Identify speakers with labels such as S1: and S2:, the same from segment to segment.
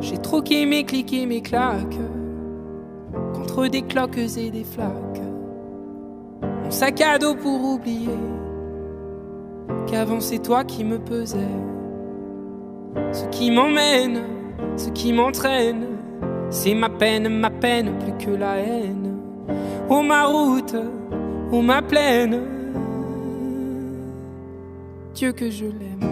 S1: J'ai troqué mes clics et mes claques contre des cloques et des flaques. Mon sac à dos pour oublier qu'avant c'est toi qui me pesais. Ce qui m'emmène, ce qui m'entraîne, c'est ma peine plus que la haine. Oh ma route, oh ma plaine, Dieu que je l'aime.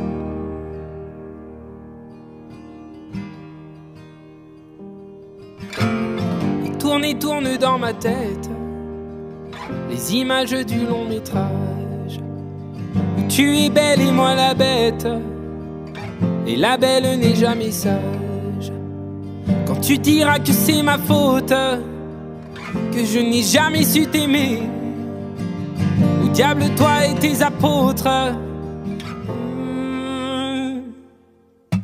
S1: Et tourne dans ma tête les images du long métrage où tu es belle et moi la bête, et la belle n'est jamais sage. Quand tu diras que c'est ma faute, que je n'ai jamais su t'aimer, au diable toi et tes apôtres,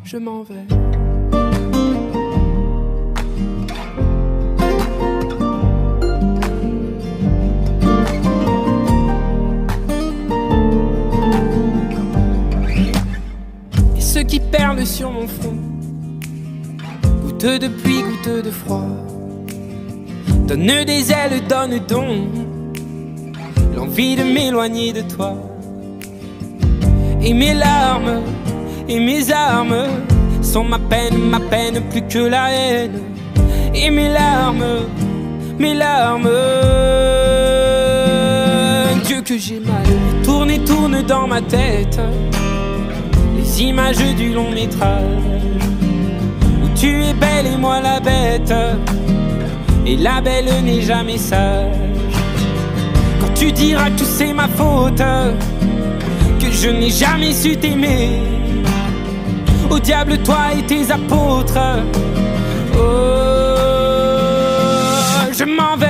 S1: je m'en vais. Ceux qui perlent sur mon front, goutte de pluie, goutte de froid, donne des ailes, donne donc l'envie de m'éloigner de toi. Et mes larmes et mes armes sont ma peine plus que la haine. Et mes larmes, Dieu que j'ai mal. Et tourne dans ma tête les images du long métrage où tu es belle et moi la bête, et la belle n'est jamais sage. Quand tu diras que c'est ma faute, que je n'ai jamais su t'aimer, au diable toi et tes apôtres, oh, je m'en vais.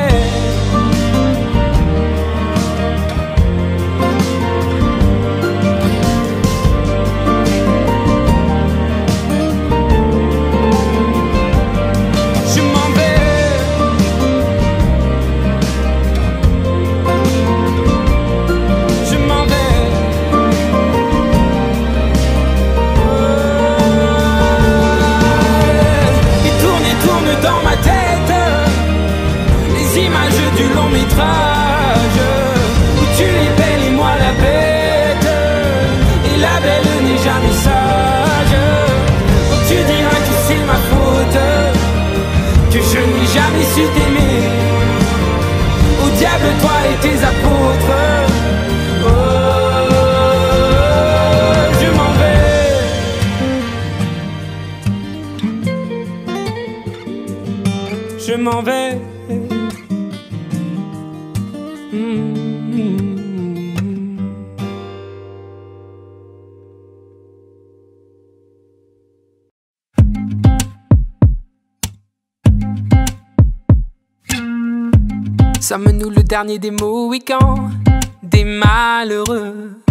S1: Du long métrage où tu es belle et moi la bête, et la belle n'est jamais sage. Quand tu diras que c'est ma faute, que je n'ai jamais su t'aimer, au diable toi et tes apôtres, oh, je m'en vais. Je m'en vais. Sommes-nous le dernier des Mohicans, des malheureux,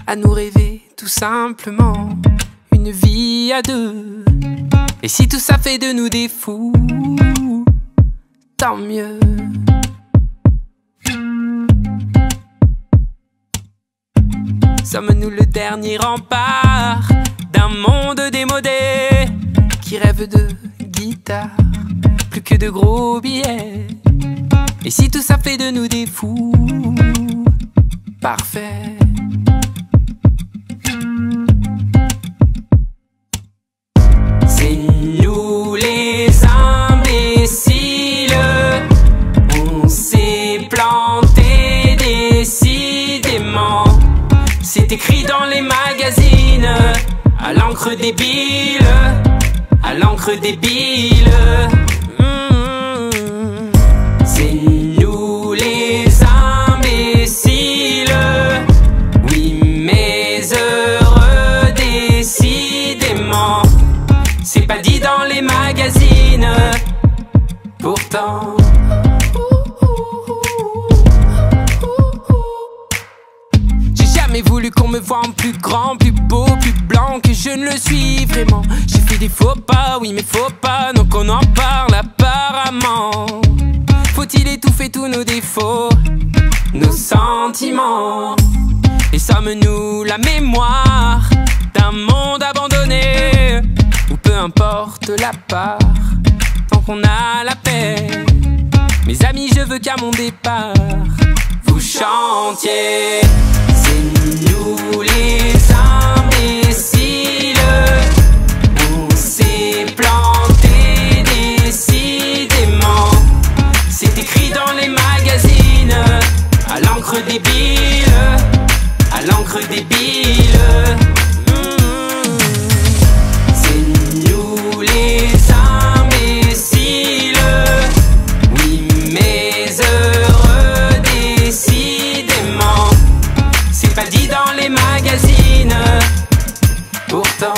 S1: à nous rêver tout simplement une vie à deux? Et si tout ça fait de nous des fous, tant mieux. Sommes-nous le dernier rempart d'un monde démodé qui rêve de guitare plus que de gros billets? Et si tout ça fait de nous des fous, parfait. C'est nous les imbéciles, on s'est planté décidément. C'est écrit dans les magazines, à l'encre débile, à l'encre débile. C'est nous les imbéciles, oui mais heureux décidément. C'est pas dit dans les magazines, pourtant. Jamais voulu qu'on me voie en plus grand, plus beau, plus blanc que je ne le suis vraiment. J'ai fait des faux pas, oui mais faux pas, donc on en parle apparemment. Faut-il étouffer tous nos défauts, nos sentiments? sommes-nous la mémoire d'un monde abandonné, où peu peu importe la part, tant qu'on a la paix. Mes amis, je veux qu'à mon départ, vous chantiez. C'est nous les imbéciles, on s'est planté décidément. C'est écrit dans les magazines, à l'encre débile, à l'encre débile. C'est nous les imbéciles, oui mais heureux décidément. C'est pas dit dans les magazines, pourtant.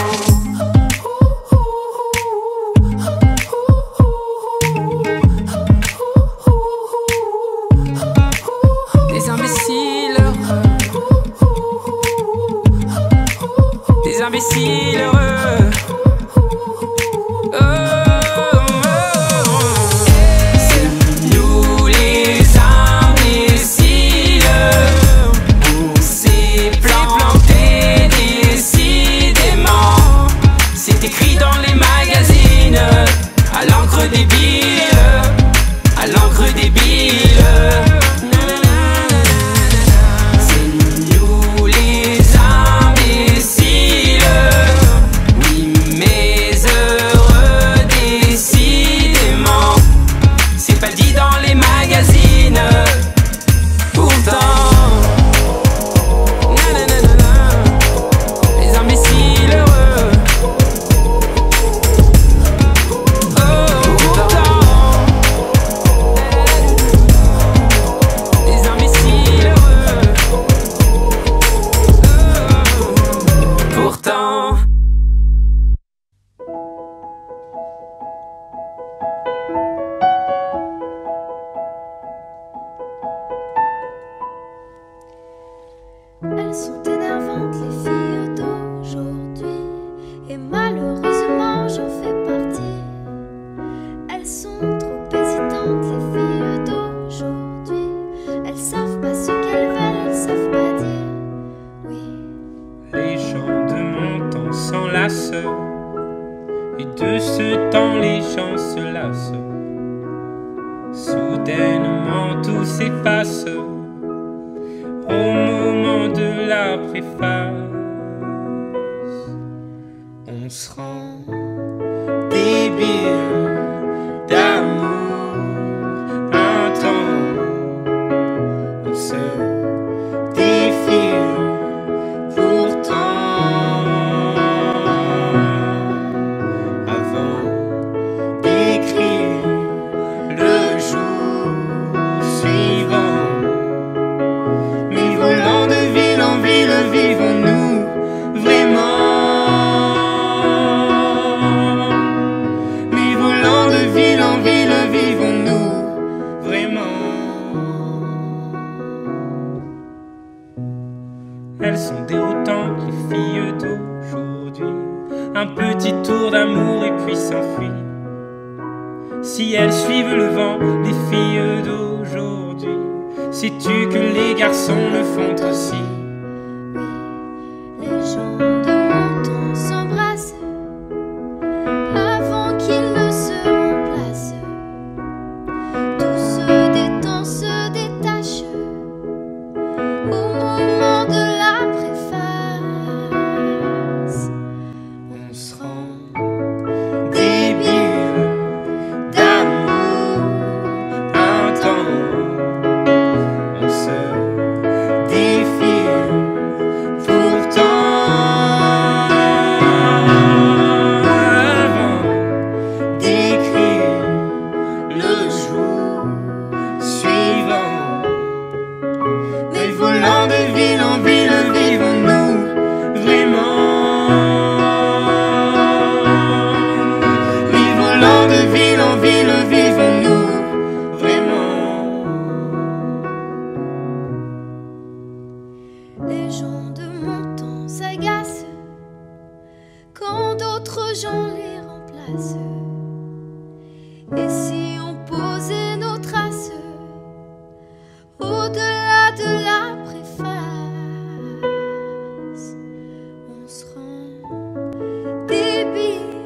S1: Des imbéciles heureux, des imbéciles heureux. C'est nous les imbéciles, on s'est planté décidément. C'est écrit dans les magazines, à l'encre débile, à l'encre débile.
S2: Elles sont énervantes les filles d'aujourd'hui, et malheureusement j'en fais partie. Elles sont trop hésitantes les filles d'aujourd'hui, elles savent pas ce qu'elles veulent, elles savent pas dire oui.
S1: Les gens de mon temps s'enlacent, et de ce temps les gens se lassent. Soudainement tout s'efface au moment de la préface. On se rend débile d'amour un temps, on se défile pourtant avant d'écrire le jour suivant. Volant de ville en ville, vivons-nous vraiment? Mais volant de ville en ville, vivons-nous vraiment? Elles sont déroutantes, les filles d'aujourd'hui. Un petit tour d'amour et puis s'enfuir. Si elles suivent le vent, les filles d'aujourd'hui, sais-tu que les garçons le font aussi?
S2: Oui, les gens de mon temps s'embrassent avant qu'ils ne se remplacent. Tout se détend, se détache au moment de la préface.
S1: On se rend débile d'amour un temps, on se défile pourtant avant d'écrire le jour suivant. Mais volant de ville en ville, vivons-nous vraiment? Oui, volant de ville en ville, vivons-nous vraiment?
S2: Les gens de mon temps s'agacent quand d'autres gens les remplacent. Et si on posait nos traces au-delà de la préface, on se rend débile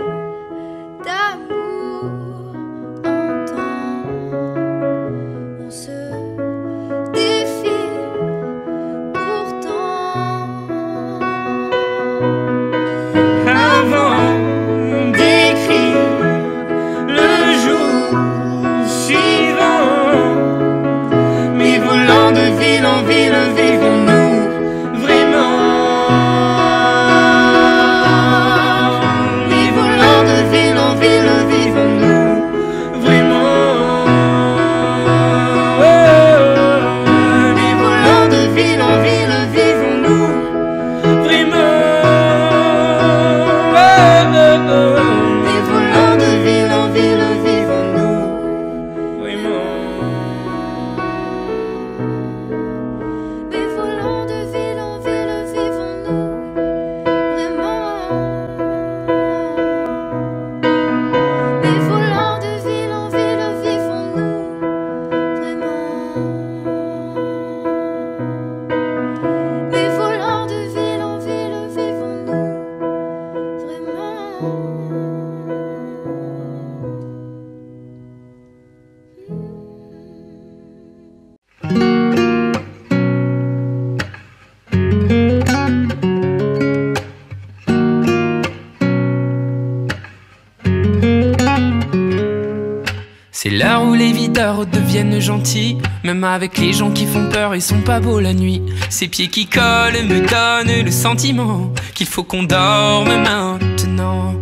S1: C'est l'heure où les videurs deviennent gentils. Même avec les gens qui font peur, ils sont pas beaux la nuit. Ces pieds qui collent me donnent le sentiment qu'il faut qu'on dorme maintenant.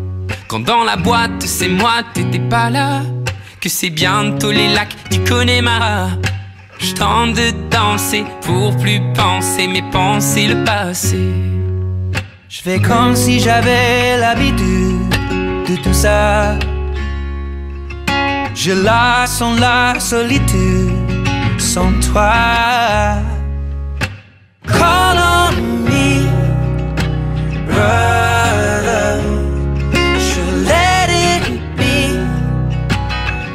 S1: Quand dans la boîte c'est moi, t'étais pas là. Que c'est bientôt les lacs du Connemara. Je tente de danser pour plus penser, mais penser le passé.
S3: Je fais comme si j'avais l'habitude de tout ça. Je la sens la solitude sans toi. Call on me, brother. Should let it be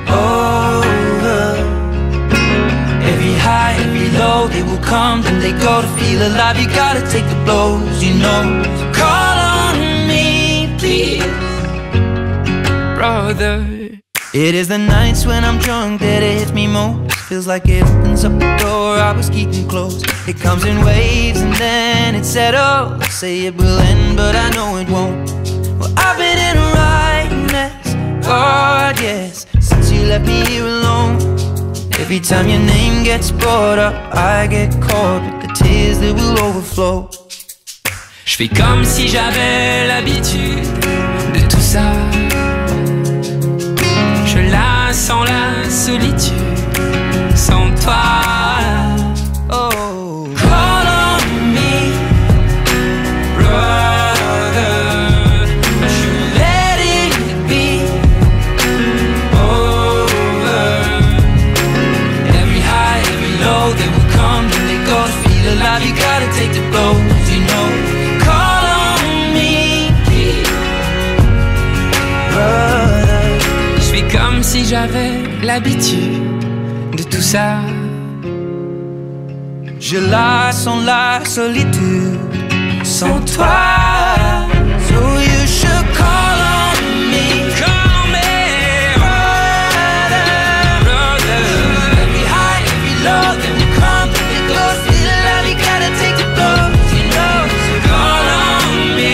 S3: over. Every high, every low, they will come, then they go. To feel alive, you gotta take the blows, you know. So call on me, please,
S1: brother.
S3: It is the nights when I'm drunk that it hits me most. Feels like it opens up the door I was keeping closed. It comes in waves and then it settles. Say it will end, but I know it won't. Well, I've been in a right mess, God, yes, since you left me here alone. Every time your name gets brought up, I get caught with the tears that will overflow.
S1: Je fais comme si j'avais l'habitude de tout ça. Je la sens la solitude sans toi.
S3: Oh, call on me, brother. I should let it be over. Every high, every low, they will come and they go. To feel alive, you gotta take the blows, you know. Call on me, brother.
S1: Comme si j'avais l'habitude de tout ça.
S3: Je la sens la solitude sans toi. So you should call on me.
S1: Call on me,
S3: brother. Every high, every low, then we come, then we go. Feel alive, you gotta take the blows, you know. So call on me.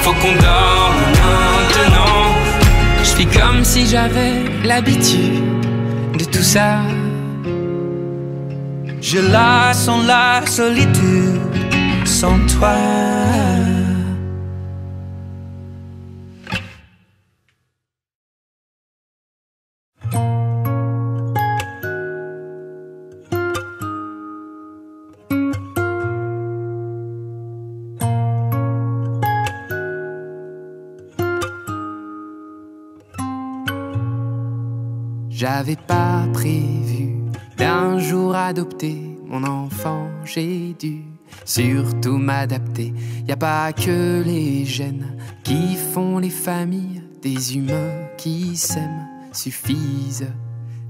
S1: Faut qu'on dorme maintenant. Je fais comme si j'avais l'habitude de tout ça.
S3: Je la sens la solitude sans toi.
S1: J'avais pas prévu d'un jour adopter mon enfant, j'ai dû surtout m'adapter. Y a pas que les gènes qui font les familles, des humains qui s'aiment suffisent.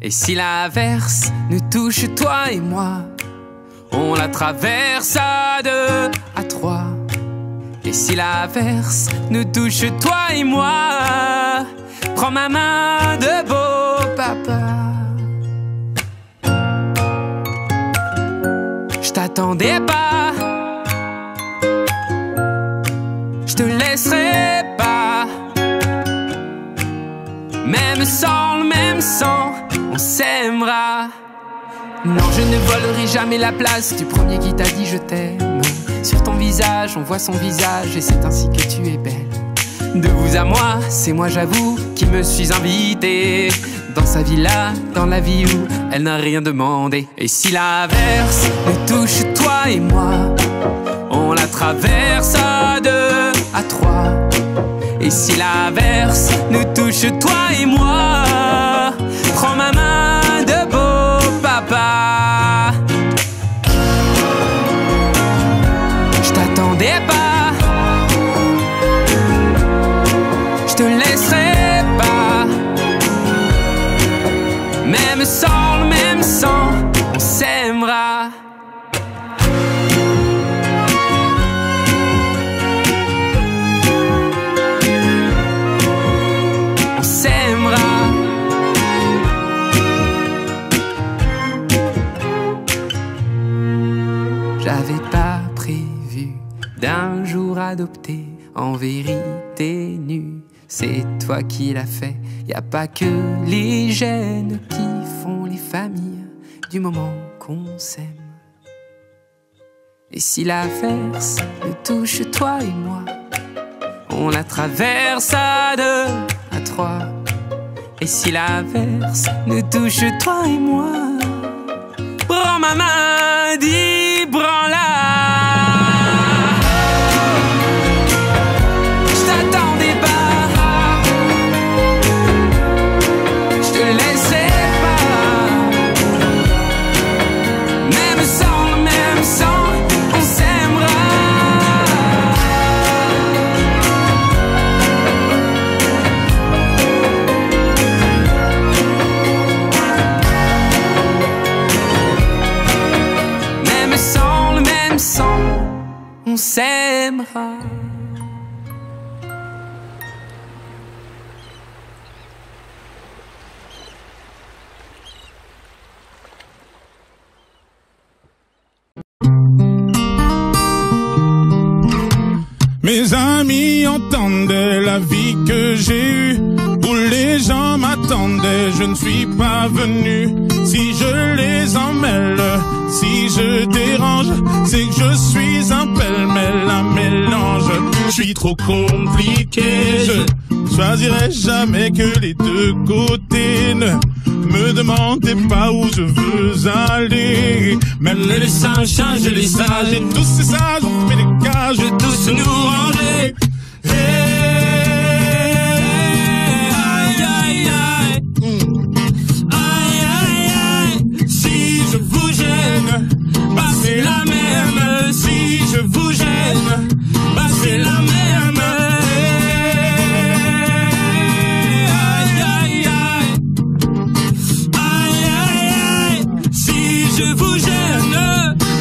S1: Et si l'averse nous touche toi et moi, on la traverse à deux, à trois. Et si l'averse nous touche toi et moi, prends ma main de beau papa. Je t'attendais pas, je te laisserai pas. Même sans le même sang, on s'aimera. Non, je ne volerai jamais la place du premier qui t'a dit je t'aime. Sur ton visage, on voit son visage et c'est ainsi que tu es belle. De vous à moi, c'est moi j'avoue qui me suis invité dans sa villa, dans la vie où elle n'a rien demandé. Et si l'averse nous touche toi et moi, on la traverse à deux, à trois. Et si l'averse nous touche toi et moi, prends ma main de beau papa. Je t'attendais pas, je te laisserai pas. Même sans le même sang, on s'aimera. J'avais pas prévu d'un jour adopter en vérité nue. C'est toi qui l'as fait, y a pas que les gènes qui font les familles du moment qu'on s'aime. Et si l'averse nous touche toi et moi, on la traverse à deux, à trois. Et si l'averse nous touche toi et moi, prends ma main, dis prends-la. Je t'attendais pas, je te laisserai pas. Même sans, on s'aimera. On s'aimera.
S4: Mes amis entendaient la vie que j'ai eue, où les gens m'attendaient, je ne suis pas venu. Si je les emmêle, si je dérange, c'est que je suis un pêle-mêle, un mélange. Je suis trop compliqué, je choisirai jamais que les deux côtés. Ne me demandez pas où je veux aller. Même les singes changent les sages, et tous ces sages ont fait des cages, tous nous ranger. C'est la même, si je vous gêne, bah c'est la même. Aïe aïe aïe, aïe aïe aïe, si je vous gêne,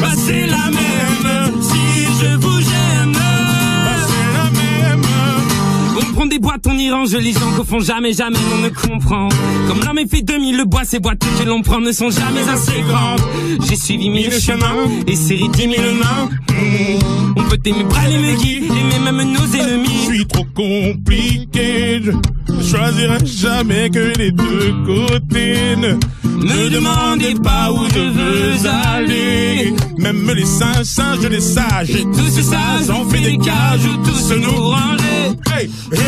S4: bah c'est la même. Si je vous gêne, bah c'est la même. On prend des boîtes, on y range les gens qu'au fond jamais on ne comprend. Comme l'homme est fait 2000, le bois, ces boîtes que l'on prend ne sont jamais assez grandes. J'ai suivi 1000 chemins et serré 10 000 mains. On peut aimer bras et me guider, aimer même nos ennemis. Je suis trop compliqué, je choisirai jamais que les deux côtés. Ne me demandez pas où je veux aller. Même les singes, les sages, et tous ces sages ont fait des cages où tous nous ranger. Hey, hey.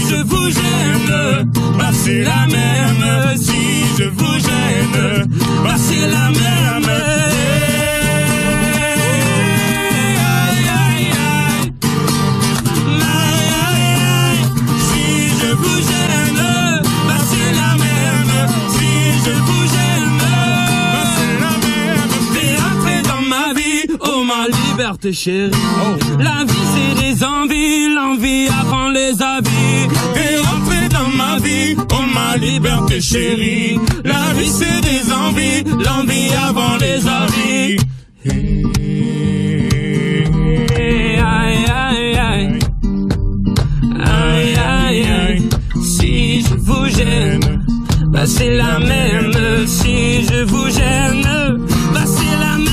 S4: Je vous gêne, bah c'est la même. Si je vous gêne, bah c'est la même. Aïe aïe aïe, aïe aïe aïe. Si je vous gêne, bah c'est la même. Si je vous gêne, bah c'est la même. T'es entré dans ma vie, oh ma liberté chérie. La vie c'est des envies, l'envie avant les avis. T'es entré dans ma vie, oh ma liberté chérie. La vie c'est des envies, l'envie avant les avis. Aïe aïe aïe, aïe aïe aïe. Si je vous gêne, bah c'est la même. Si je vous gêne, bah c'est la même.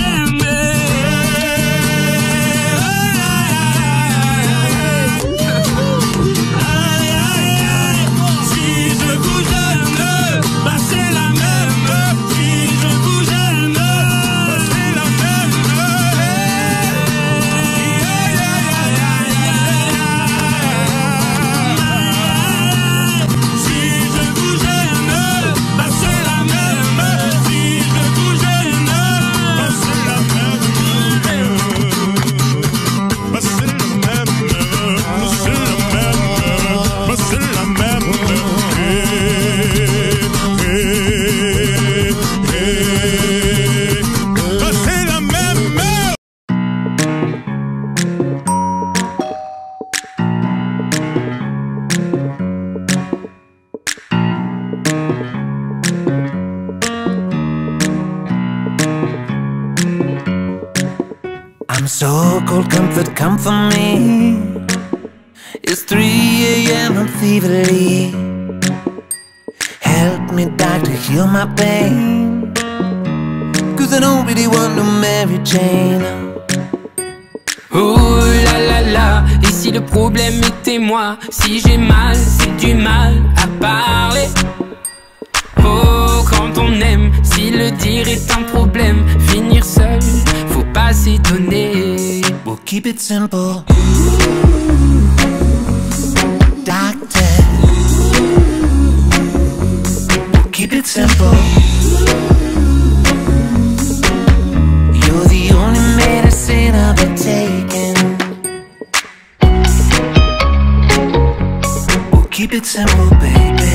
S3: So cold, comfort me. It's 3 AM, I'm thievery. me, doctor, heal my pain. Cause I don't really want no Mary Jane.
S1: Oh là là là, et si le problème était moi? Si j'ai mal, c'est du mal à parler. Oh, quand on aime, si le dire est un problème, finir seul, faut pas s'étonner.
S3: We'll keep it simple, doctor. We'll keep it simple. You're the only medicine I've been taking. We'll keep it simple, baby.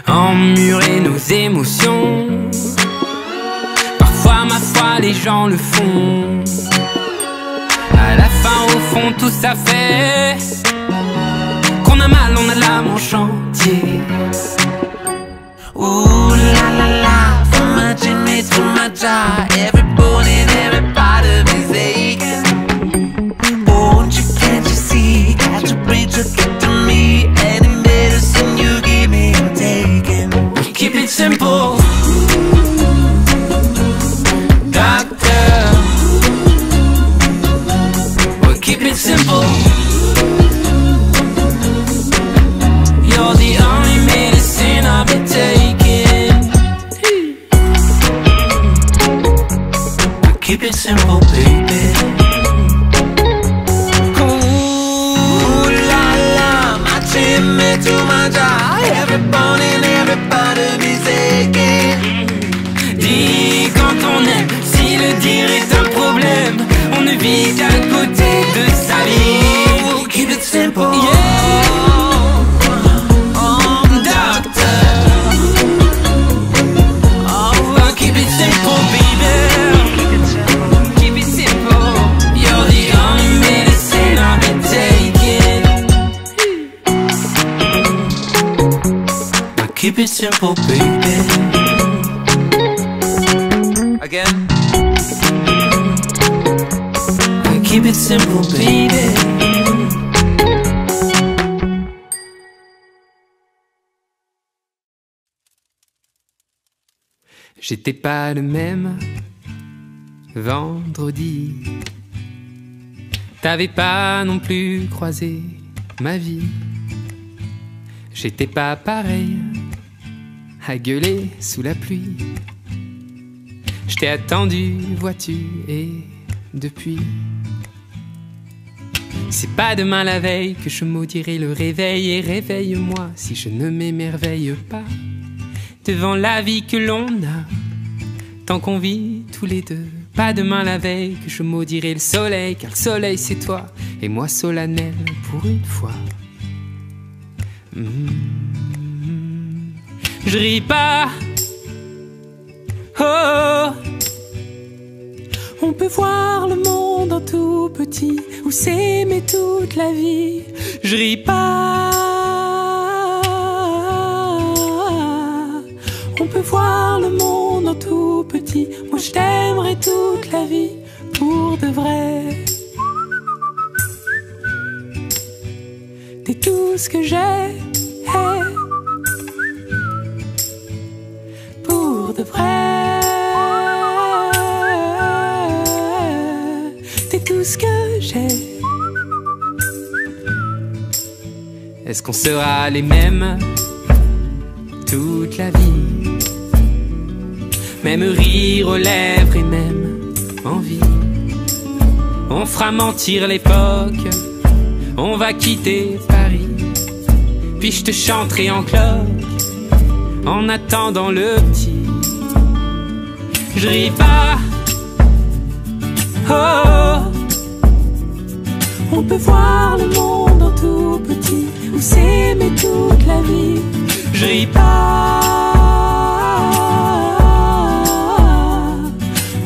S1: Emmurer nos émotions, parfois ma foi les gens le font. À la fin au fond tout ça fait qu'on a mal, on a l'âme en chantier.
S3: Ooh la la la, from my chin to my jaw, every bone and every part of me's aching. Won't you, can't you see, got to breathe to get to me. Any medicine you give me, I'm taking.
S1: Keep it simple, doctor. Well, keep it simple. You're the only medicine I've been taking.
S3: Well, keep it simple, baby. Ooh la la, my chin to my jaw, every bone and every part of me's aching.
S1: Dis quand on aime, si le dire est un problème, on ne vit qu'à côté de sa vie.
S3: We'll keep it simple,
S1: Yeah,
S3: doctor.
S1: oh, keep it simple, baby. Keep it simple. You're the only medicine I've been taking.
S3: Keep it simple, baby. Again. Keep it simple, baby.
S1: J'étais pas le même vendredi. T'avais pas non plus croisé ma vie. J'étais pas pareil à gueuler sous la pluie. Je t'ai attendu, vois-tu, et depuis. C'est pas demain la veille que je maudirai le réveil. Et réveille-moi si je ne m'émerveille pas devant la vie que l'on a, tant qu'on vit tous les deux. Pas demain la veille que je maudirai le soleil, car le soleil c'est toi, et moi solennel pour une fois. Je ris pas, oh. On peut voir le monde en tout petit, ou s'aimer toute la vie. Je ris pas, on peut voir le monde en tout petit. Moi je t'aimerai toute la vie, pour de vrai. T'es tout ce que j'ai, pour de vrai. T'es tout ce que j'ai. Est-ce qu'on sera les mêmes toute la vie? Même rire aux lèvres et même envie. On fera mentir l'époque, on va quitter Paris. Puis je te chanterai en cloque en attendant le petit. Je ris pas, oh. On peut voir le monde en tout petit, ou s'aimer toute la vie. Je ris pas,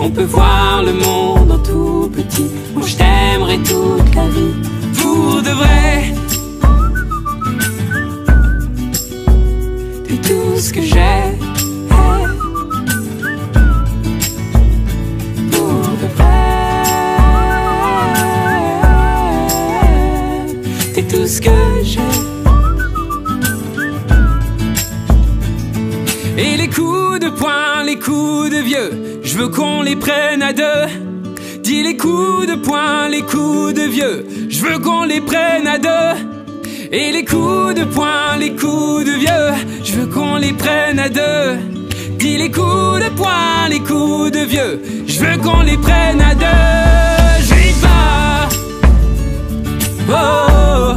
S1: on peut voir le monde en tout petit. Moi je t'aimerai toute la vie, pour de vrai. T'es tout ce que j'ai, pour de vrai. T'es tout ce que j'ai. Et les coups de poing, les coups de vieux, je veux qu'on les prenne à deux. Dis les coups de poing, les coups de vieux, je veux qu'on les prenne à deux. Et les coups de poing, les coups de vieux, je veux qu'on les prenne à deux. Dis les coups de poing, les coups de vieux, je veux qu'on les prenne à deux. Je ris pas, oh.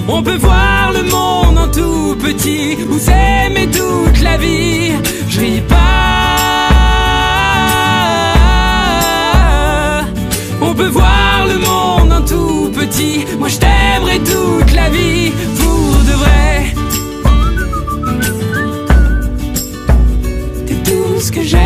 S1: On peut voir le monde en tout petit ou s'aimer toute la vie. Je ris pas. On peut voir le monde en tout petit. Moi je t'aimerai toute la vie pour de vrai. T'es tout ce que j'ai.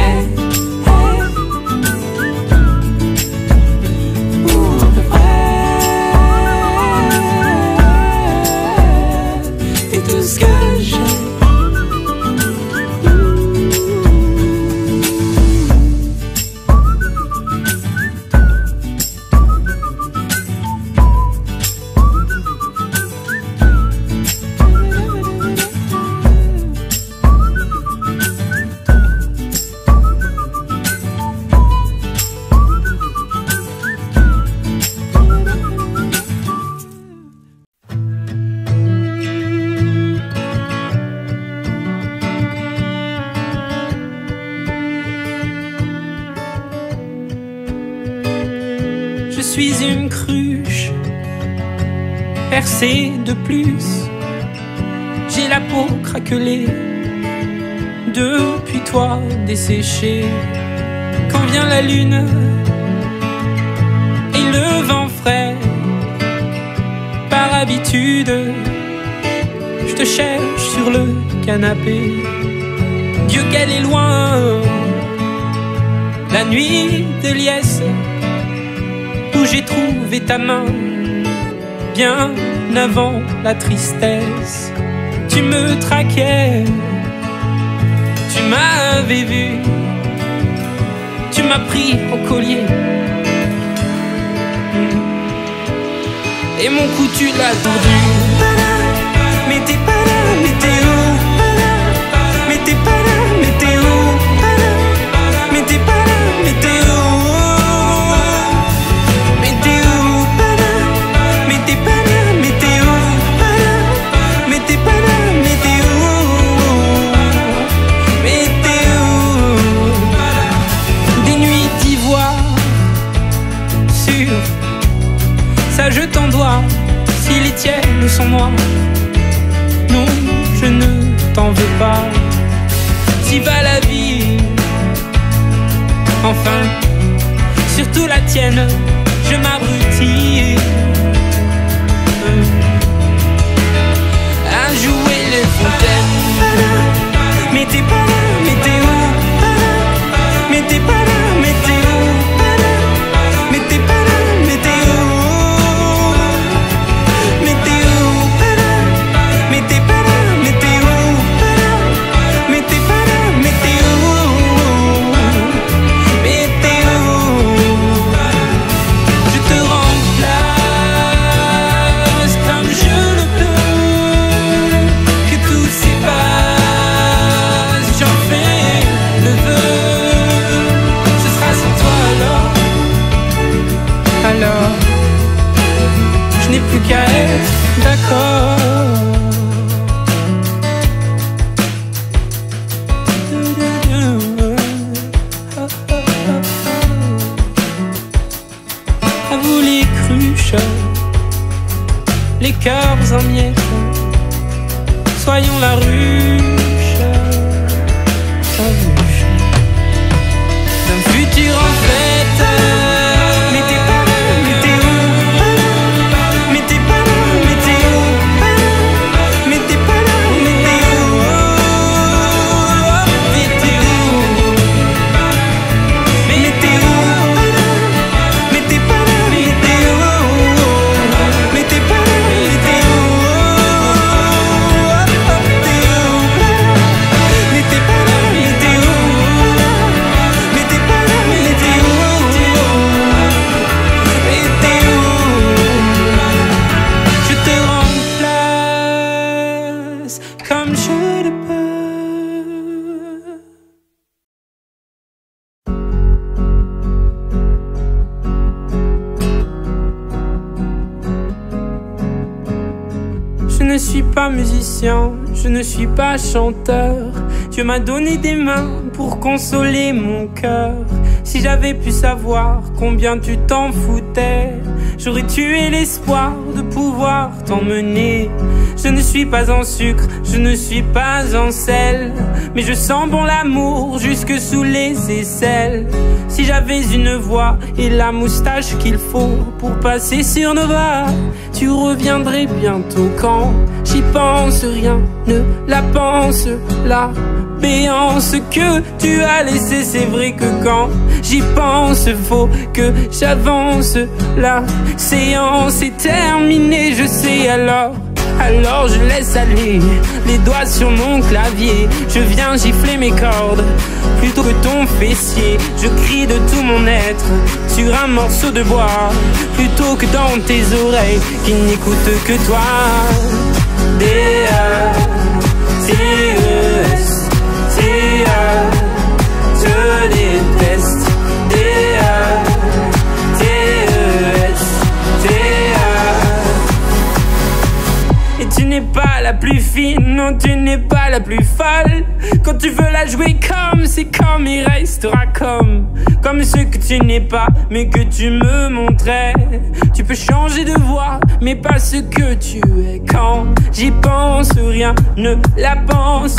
S1: Je suis une cruche percée de plus. J'ai la peau craquelée depuis toi desséchée. Quand vient la lune et le vent frais, par habitude, je te cherche sur le canapé. Dieu qu'elle est loin, la nuit de liesse, où j'ai trouvé ta main, bien avant la tristesse. Tu me traquais, tu m'avais vu, tu m'as pris au collier, et mon cou tu l'as tordu. Mais t'es pas là, mais t'es où? Mais t'es pas là, mais t'es où? Mais t'es pas là, mais t'es où? Je t'en dois, si les tiennes sont noires. Non, je ne t'en veux pas. Si va la vie, enfin, surtout la tienne, je m'abrutis à jouer les fontaines. Mais t'es pas là, mais t'es où? Mais t'es pas là, mais t'es où? Mais t'es pas là, mais t'es où? Plus qu'à être d'accord. À vous les cruches, les cœurs en miettes, soyons la ruche, d'un futur en fête. Mais t'es pas là, mais t'es où? Mais t'es pas là, mais t'es où? Mais t'es pas là, mais t'es où? Mais t'es où? Mais t'es où? Mais t'es pas là, mais t'es où? Mais t'es pas là, mais t'es où? Mais t'es pas là, mais t'es où? Mais t'es pas là, mais t'es où? ne suis pas musicien, je ne suis pas chanteur. Dieu m'a donné des mains pour consoler mon cœur. Si j'avais pu savoir combien tu t'en foutais, j'aurais tué l'espoir de pouvoir t'emmener. Je ne suis pas en sucre, je ne suis pas en sel, mais je sens bon l'amour jusque sous les aisselles. Si j'avais une voix et la moustache qu'il faut pour passer sur Nova, tu reviendrais bientôt. Quand j'y pense, rien ne la pense. La béance que tu as laissée, c'est vrai que quand j'y pense, faut que j'avance. La séance est terminée, je sais alors je laisse aller les doigts sur mon clavier. Je viens gifler mes cordes plutôt que ton fessier. Je crie de tout mon être sur un morceau de bois plutôt que dans tes oreilles qui n'écoutent que toi. D-A-T-E-S, T-A, je déteste. D-A-T-E-S, T-A. Et tu n'es pas la plus fine, non tu n'es pas la plus folle. Quand tu veux la jouer comme, c'est comme, il restera comme ce que tu n'es pas, mais que tu me montrais. Tu peux changer de voix, mais pas ce que tu es. Quand j'y pense, rien ne la pense.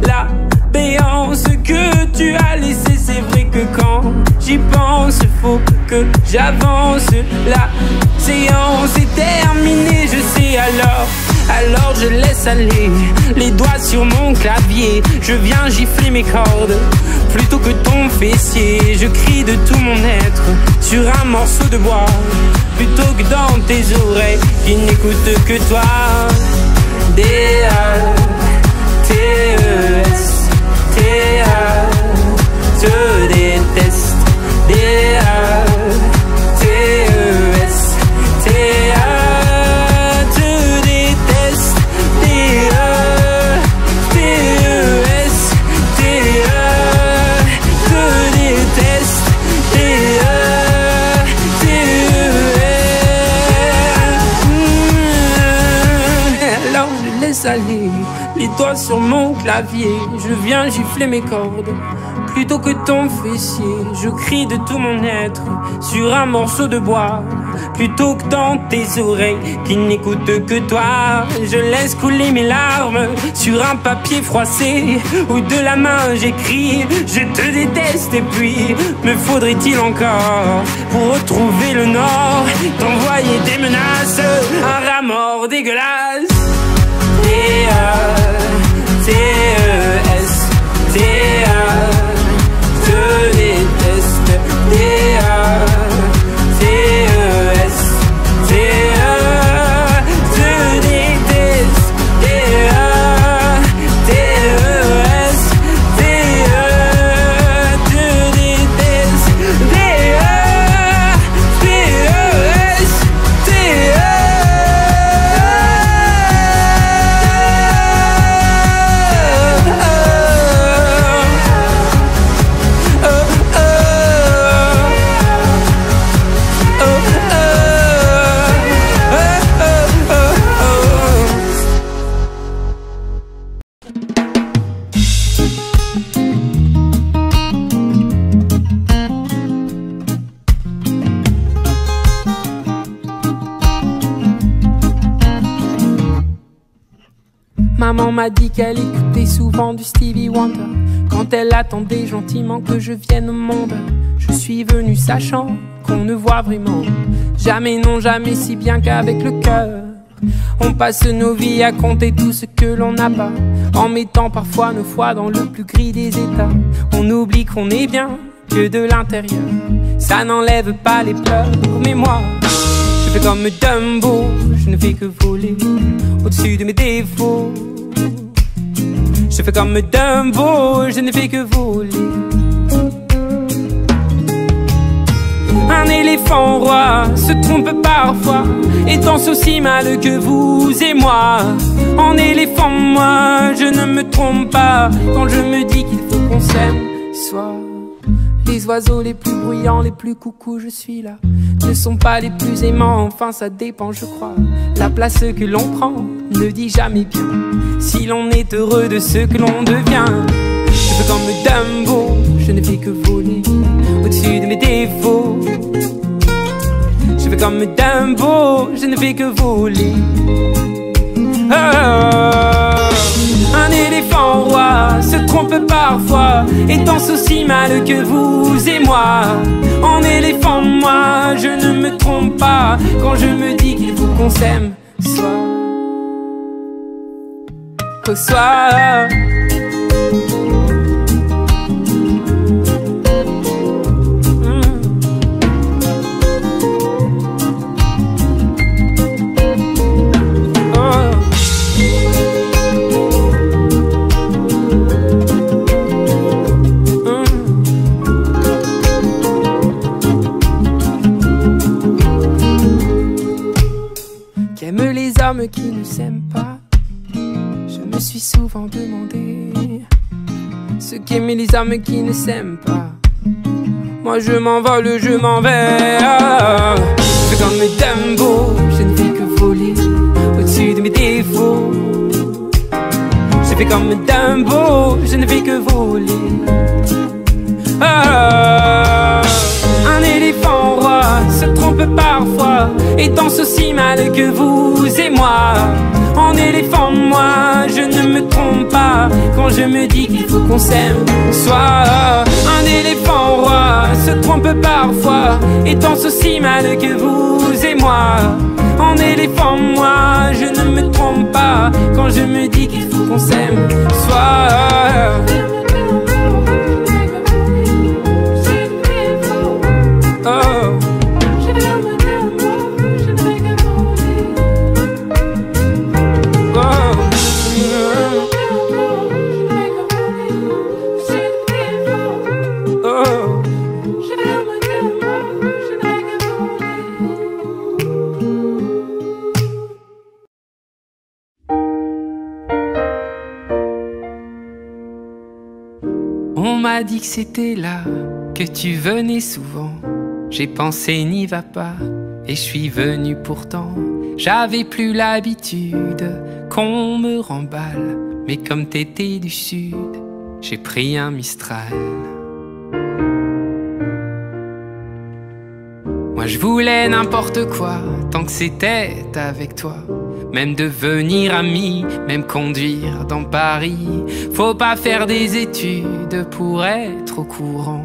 S1: La béance que tu as laissée, c'est vrai que quand j'y pense, faut que j'avance. La séance est terminée, je sais alors je laisse aller les doigts sur mon clavier. Je viens gifler mes cordes plutôt que ton fessier. Je crie de tout mon être sur un morceau de bois plutôt que dans tes oreilles qui n'écoutent que toi. D-A-T-E-S, T-A, je déteste. D-A-T-E-S, T-A, je déteste. D-A-T-E-S, T-A, je déteste. D-A-T-E-S. Alors je laisse aller les doigts sur mon clavier. Je viens gifler mes cordes plutôt que ton fessier. Je crie de tout mon être sur un morceau de bois plutôt que dans tes oreilles qui n'écoutent que toi. Je laisse couler mes larmes sur un papier froissé où de la main j'écris je te déteste. Et puis me faudrait-il encore pour retrouver le nord t'envoyer des menaces, un rat mort dégueulasse. D-A-T-E-S, D-A, je déteste. D-A-T-E-S, D-A, je déteste. D-A-T-E-S, D-A, je déteste. D-A-T-E-S, D-A. Maman m'a dit qu'elle écoutait souvent du Stevie Wonder quand elle attendait gentiment que je vienne au monde. Je suis venu sachant qu'on ne voit vraiment jamais, non jamais, si bien qu'avec le cœur. On passe nos vies à compter tout ce que l'on n'a pas, en mettant parfois nos foi dans le plus gris des états. On oublie qu'on est bien que de l'intérieur, ça n'enlève pas les pleurs. Mais moi, je fais comme Dumbo, je ne fais que voler au-dessus de mes défauts. Je fais comme Dumbo, je ne fais que voler. Un éléphant roi se trompe parfois et danse aussi mal que vous et moi. En éléphant, moi, je ne me trompe pas quand je me dis qu'il faut qu'on s'aime. Soit les oiseaux les plus bruyants, les plus coucous, je suis là. ne sont pas les plus aimants, enfin ça dépend je crois. La place que l'on prend ne dit jamais bien si l'on est heureux de ce que l'on devient. Je veux comme Dumbo, je ne fais que voler au-dessus de mes défauts. Je veux comme Dumbo, je ne fais que voler. Un éléphant roi se trompe parfois et danse aussi mal que vous et moi. En éléphant, moi, je ne me trompe pas quand je me dis qu'il faut qu'on s'aime soit au soir. Qui ne s'aiment pas, je me suis souvent demandé ce qu'aimaient les âmes qui ne s'aiment pas. Moi je m'envole, je m'en vais. Je fais comme Dumbo, je ne fais que voler au-dessus de mes défauts. Je fais comme Dumbo, je ne fais que voler. Un éléphant roi se trompe parfois et danse aussi mal que vous et moi. En éléphant, moi, je ne me trompe pas quand je me dis qu'il faut qu'on s'aime soit. Un éléphant roi se trompe parfois et danse aussi mal que vous et moi. En éléphant, moi, je ne me trompe pas quand je me dis qu'il faut qu'on s'aime soit. On m'a dit que c'était là, que tu venais souvent. J'ai pensé n'y va pas, et je suis venu pourtant. J'avais plus l'habitude qu'on me remballe, mais comme t'étais du sud, j'ai pris un Mistral. Moi je voulais n'importe quoi, tant que c'était avec toi. Même devenir ami, même conduire dans Paris. Faut pas faire des études pour être au courant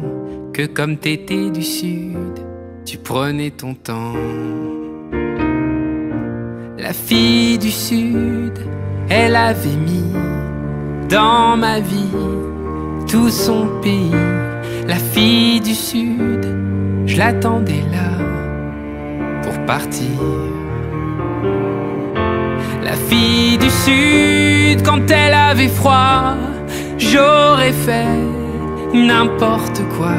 S1: que comme t'étais du sud, tu prenais ton temps. La fille du sud, elle avait mis dans ma vie tout son pays. La fille du sud, je l'attendais là pour partir. La fille du sud, quand elle avait froid, j'aurais fait n'importe quoi.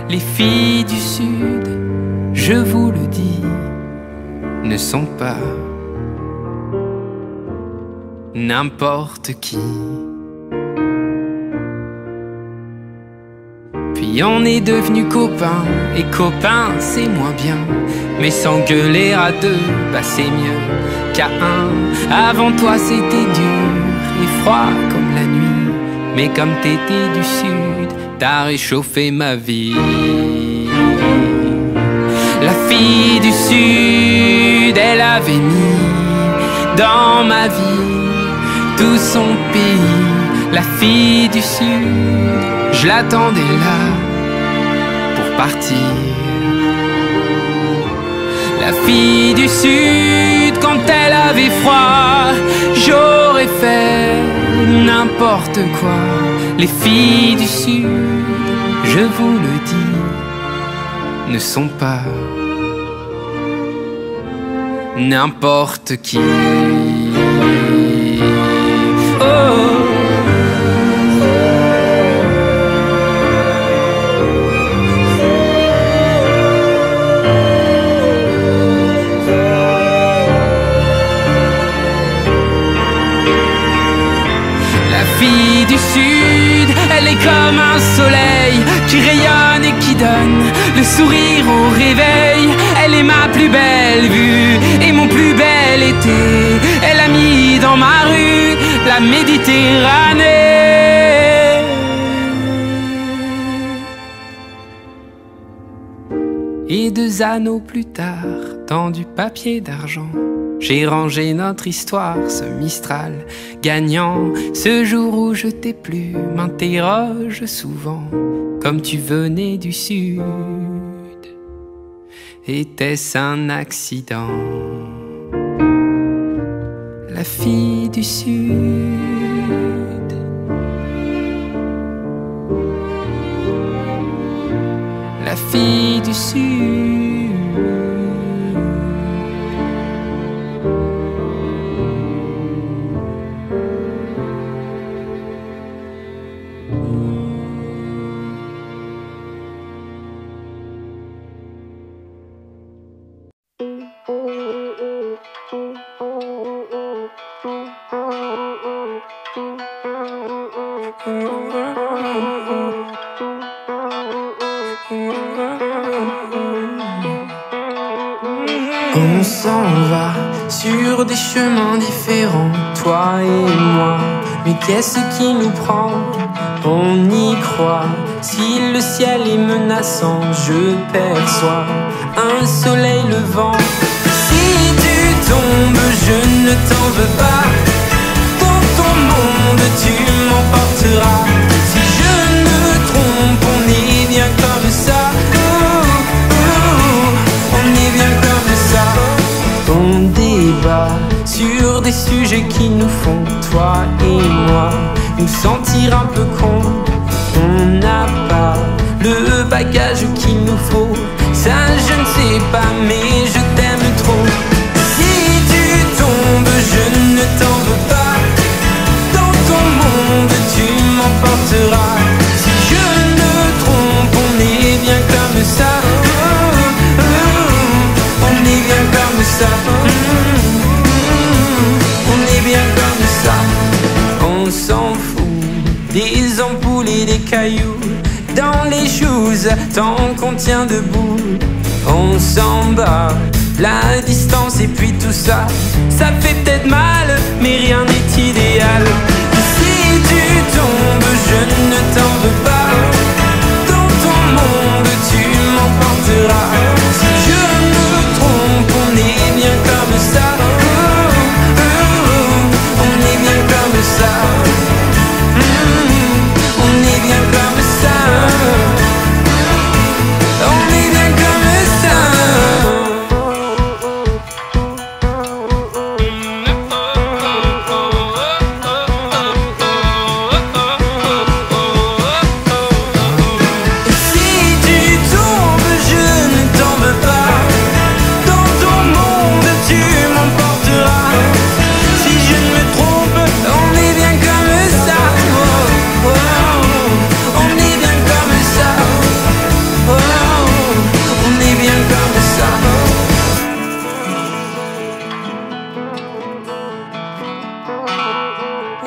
S1: Les filles du sud, je vous le dis, ne sont pas n'importe qui. Puis on est devenus copains, et copains c'est moins bien. Mais s'engueuler à deux, bah c'est mieux qu'à un. Avant toi c'était dur et froid comme la nuit, mais comme t'étais du sud, t'as réchauffé ma vie. La fille du sud, elle avait mis dans ma vie tout son pays. La fille du sud, je l'attendais là pour partir. La fille du sud, quand elle avait froid, j'aurais fait n'importe quoi. Les filles du sud, je vous le dis, ne sont pas n'importe qui. Oh. La fille du sud, elle est comme un soleil qui rayonne et qui donne le sourire au réveil. Elle est ma plus belle vue et mon plus bel été. Elle a mis dans ma rue la Méditerranée. Et 2 anneaux plus tard, dans du papier d'argent, j'ai rangé notre histoire, ce Mistral gagnant. Ce jour où je t'ai plu m'interroge souvent, comme tu venais du sud, était-ce un accident? La fille du sud, la fille du sud. On s'en va sur des chemins différents, toi et moi. Mais qu'est-ce qui nous prend? On y croit. Si le ciel est menaçant, je perçois un soleil levant. Si tu tombes, je ne t'en veux pas. Dans ton monde, tu m'emporteras. Si je me trompe, on est bien comme ça. On est bien comme ça. On débat sur des sujets qui nous font, toi et moi, nous sentir un peu cons. On n'a pas le bagage qu'il nous faut. Ça je ne sais pas, mais je t'aime trop. Si tu tombes, je ne t'en veux pas. Dans ton monde, tu m'emporteras. Si je me trompe, on est bien comme ça. On est bien comme ça. On est bien comme ça. On s'en fout des ampoules et des cailloux dans les choses tant qu'on tient debout. On s'en bat la distance et puis tout ça, ça fait peut-être mal, mais rien n'est idéal. Si tu tombes, je ne t'en veux pas. Dans ton monde, tu m'emporteras. Si je me trompe, on est bien comme ça. On est bien comme ça. On est bien comme ça. On est bien comme ça. Si tu tombes, je ne t'en veux pas. Dans ton monde, tu m'emporteras. Si je ne me trompe, on est bien comme ça. On est bien comme ça. On est bien comme ça.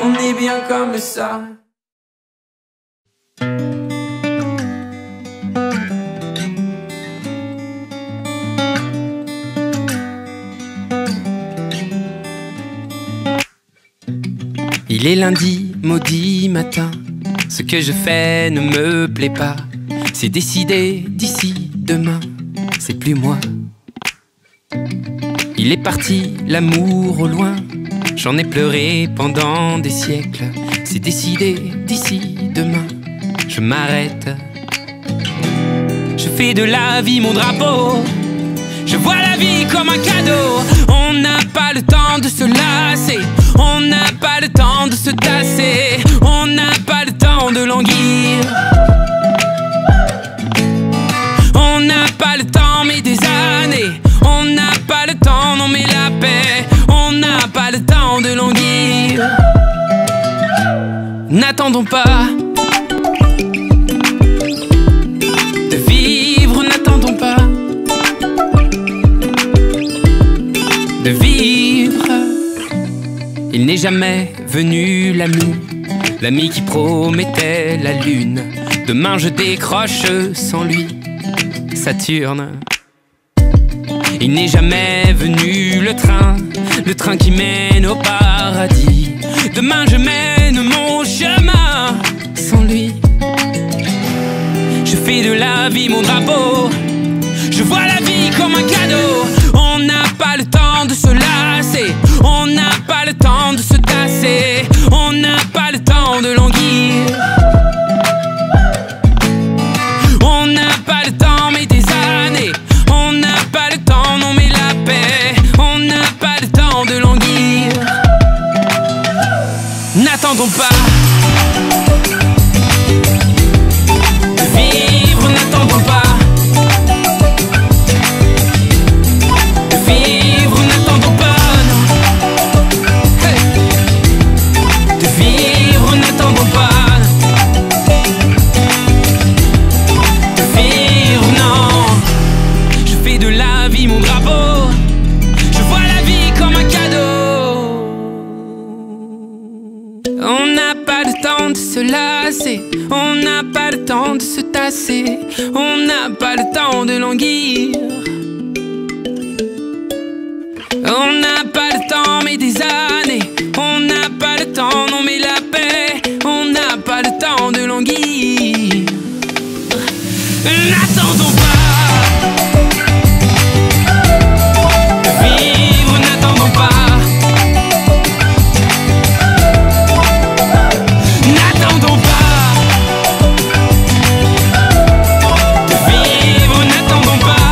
S1: On est bien comme ça. Il est lundi, maudit matin. Ce que je fais ne me plaît pas. C'est décidé d'ici demain. C'est plus moi. Il est parti, l'amour au loin. J'en ai pleuré pendant des siècles. C'est décidé d'ici demain. Je m'arrête. Je fais de la vie mon drapeau. Je vois la vie comme un cadeau. On n'a pas le temps de se lasser. On n'a pas le temps de se tasser. On n'a pas le temps de languir. On n'a pas le temps mais des années. On n'a pas le temps, non mais la paix. On n'a pas le temps de languir. N'attendons pas de vivre, n'attendons pas de vivre. Il n'est jamais venu la nuit l'ami qui promettait la lune. Demain je décroche sans lui Saturne. Il n'est jamais venu le train qui mène au paradis. Demain je mène mon chemin sans lui. Je fais de la vie mon drapeau, je vois la vie comme un cadeau. On n'a pas le temps de se lasser, on n'a pas le temps de se tasser, on n'a pas le temps de languir. On n'a pas le temps mais des années, on n'a pas le temps non mais la paix, on n'a pas le temps de languir. N'attendons pas de vivre, n'attendons pas de vivre, n'attendons pas non. Hey. De vivre, n'attendons pas de vivre, non. Je fais de la vie mon drapeau, je vois la vie comme un cadeau. On n'a pas le temps de se lasser, on n'a pas le temps de se tasser, on n'a pas le temps de languir. On n'a pas le temps mais des années, on n'a pas le temps non mais la paix, on n'a pas le temps de languir. N'attendons pas de vivre, n'attendons pas. N'attendons pas de vivre, n'attendons pas.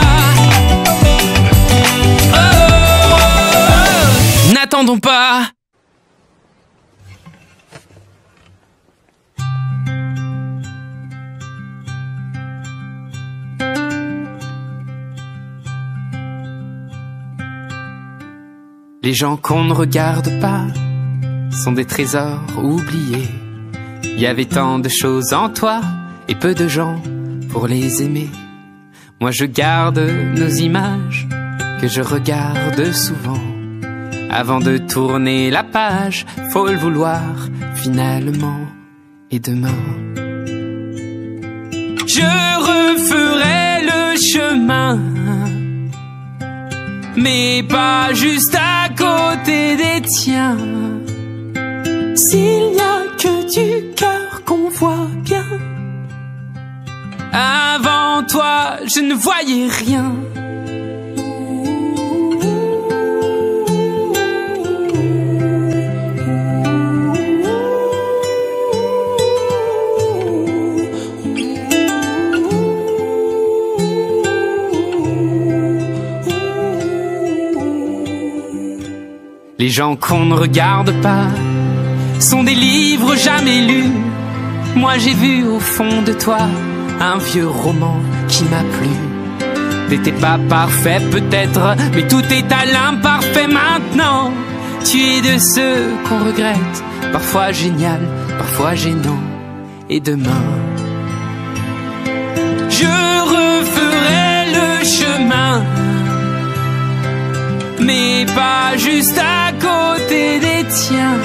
S1: Oh, n'attendons pas. Les gens qu'on ne regarde pas sont des trésors oubliés. Il y avait tant de choses en toi et peu de gens pour les aimer. Moi je garde nos images que je regarde souvent. Avant de tourner la page, faut le vouloir finalement. Et demain, je referai le chemin, mais pas juste à côté des tiens. S'il n'y a que du cœur qu'on voit bien, avant toi je ne voyais rien. Les gens qu'on ne regarde pas sont des livres jamais lus. Moi j'ai vu au fond de toi un vieux roman qui m'a plu. T'étais pas parfait peut-être, mais tout est à l'imparfait maintenant. Tu es de ceux qu'on regrette, parfois génial, parfois gênant. Et demain, je referai le chemin, mais pas juste à côté des tiens.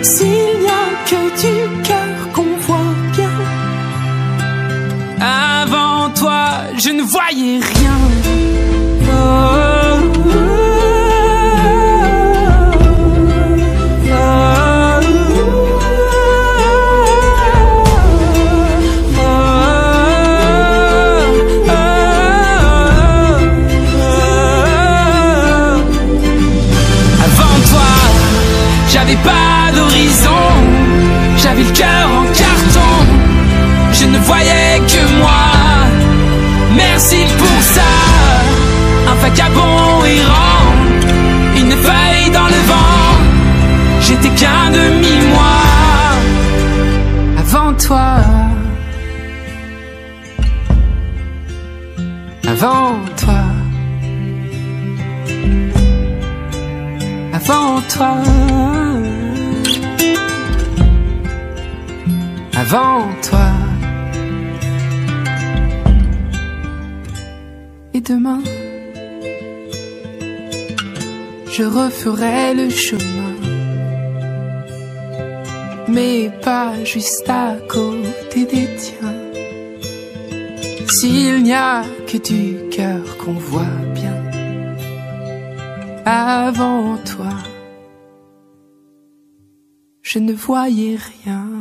S1: S'il n'y a que du cœur qu'on voit bien, avant toi je ne voyais rien. Oh, oh, oh, j'avais pas d'horizon, j'avais le cœur en carton, je ne voyais que moi. Merci pour ça, un vagabond errant, une feuille dans le vent. J'étais qu'un demi-moi avant toi, avant toi, avant toi, avant toi. Et demain, je referai le chemin, mais pas juste à côté des tiens. S'il n'y a que du cœur qu'on voit bien avant toi, je ne voyais rien.